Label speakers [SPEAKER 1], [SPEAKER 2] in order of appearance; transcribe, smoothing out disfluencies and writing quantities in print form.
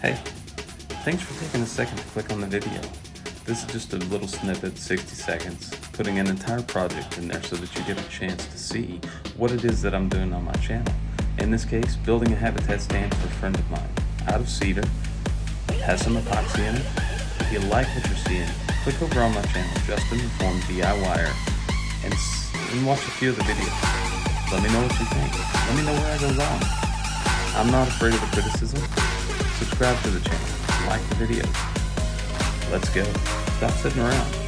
[SPEAKER 1] Hey, thanks for taking a second to click on the video. This is just a little snippet, 60 seconds, putting an entire project in there so that you get a chance to see what it is that I'm doing on my channel. In this case, building a habitat stand for a friend of mine, out of cedar, has some epoxy in it. If you like what you're seeing, click over on my channel, Justin Informed DIYer, and watch a few of the videos. Let me know what you think. Let me know where I go wrong. I'm not afraid of the criticism. Subscribe to the channel, like the videos. Let's go. Stop sitting around.